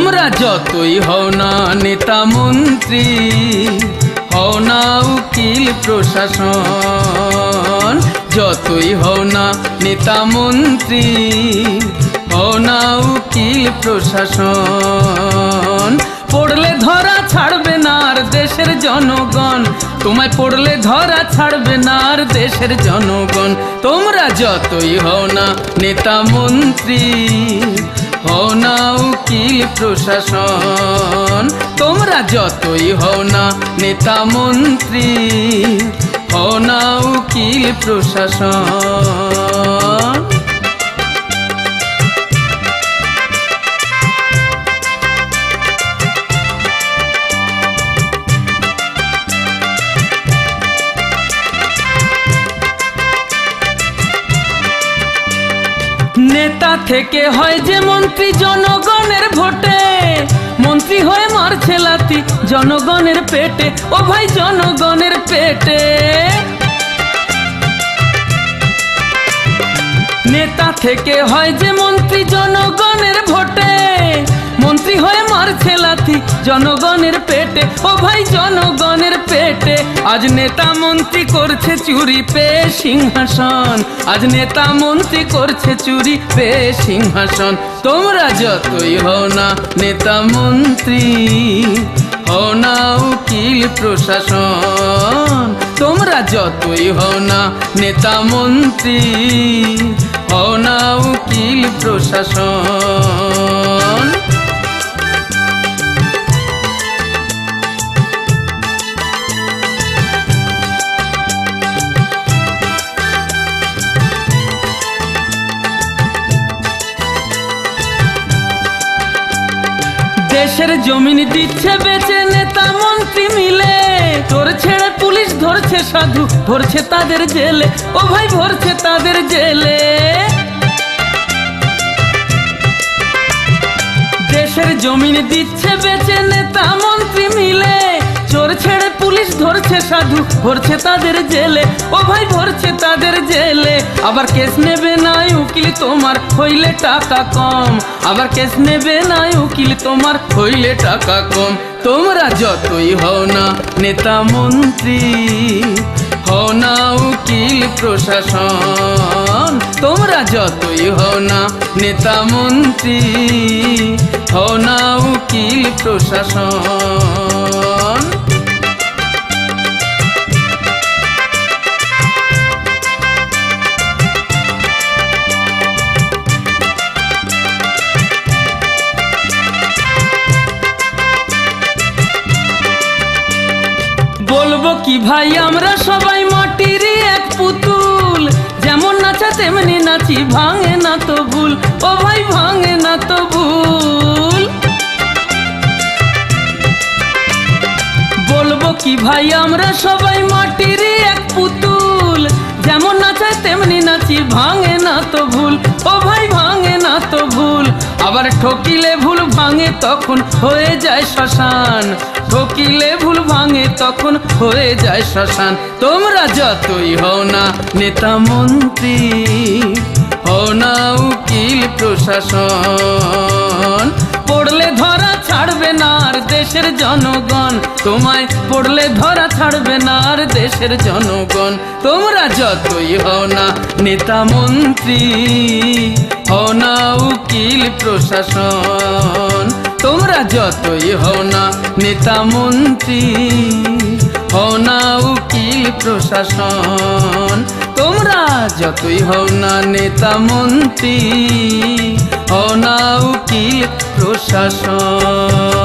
তোমরা যতই হও না নেতা মন্ত্রী, হও না উকিল প্রশাসন, যতই হও না নেতা মন্ত্রী, হও না উকিল প্রশাসন, পড়লে ধরা ছাড়বে না আর দেশের জনগণ, তোমায় পড়লে ধরা ছাড়বে না আর দেশের জনগণ। তোমরা যতই হও না নেতা মন্ত্রী, হও না উকিল প্রশাসন, তোমরা যতই হও না নেতা মন্ত্রী, হও না উকিল প্রশাসন। নেতা থেকে হয় যে মন্ত্রী জনগণের ভোটে, মন্ত্রী হয়ে মারছে লাথি জনগণের পেটে, ও ভাই জনগণের পেটে। নেতা থেকে হয় যে মন্ত্রী জনগণের ভোটে, মন্ত্রী হয়ে মারছে লাথি জনগণের পেটে, ও ভাই জনগণের পেটে। আজ নেতা মন্ত্রী করছে চুরি পেয়ে সিংহাসন, আজ নেতা মন্ত্রী করছে চুরি পেয়ে সিংহাসন। তোমরা যতই হও না নেতা মন্ত্রী, হও না উকিল প্রশাসন, তোমরা যতই হও না নেতা মন্ত্রী, হও না উকিল প্রশাসন। দেশের জমিন দিচ্ছে বেচে নেতা মন্ত্রী মিলে, চোর ছেড়ে পুলিশ ধরছে সাধু, ভরছে তাদের জেলে, ও ভাই ভরছে তাদের জেলে। দেশের জমিন দিচ্ছে বেচে নেতা মন্ত্রী মিলে, চোর ছেড়ে পুলিশ ধরছে সাধু, ভরছে তাদের জেলে, ও ভাই ভরছে তাদের জেলে। আবার কেস নেবে না উকিল তোমার হইলে টাকা কম, আবার কেস নেবে না উকিল তোমার হইলে টাকা কম। তোমরা যতই হও না নেতা মন্ত্রী, হও না উকিল প্রশাসন, তোমরা যতই হও না নেতা মন্ত্রী, হও না উকিল প্রশাসন। বলবো কি ভাই আমরা সবাই মাটির এক পুতুল, যেমন নাচা তেমনি নাচি, ভাঙে না তো ভুল, ও ভাই ভাঙে না তো ভুল। বলবো কি ভাই আমরা সবাই মাটির এক পুতুল, যেমন নাচায় তেমনি নাচি, ভাঙে না তো ভুল, ও ভাই ভাঙে না তো ভুল। আবার ঠকিলে ভুল ভাঙে তখন হয়ে যায় শ্মশান, ঠকিলে ভুল ভাঙে তখন হয়ে যায় শ্মশান। তোমরা যতই হও না নেতা মন্ত্রী, হও না উকিল প্রশাসন, পড়লে ধরা ছাড়বে না আর দেশের জনগণ, তোমায় পড়লে ধরা ছাড়বে না আর দেশের জনগণ। তোমরা যতই হও না নেতা মন্ত্রী, হও না উকিল প্রশাসন, তোমরা যতই হও না নেতা মন্ত্রী, হও না উকিল প্রশাসন, তোমরা যতই হও না নেতা মন্ত্রী, হও না উকিল প্রশাসন।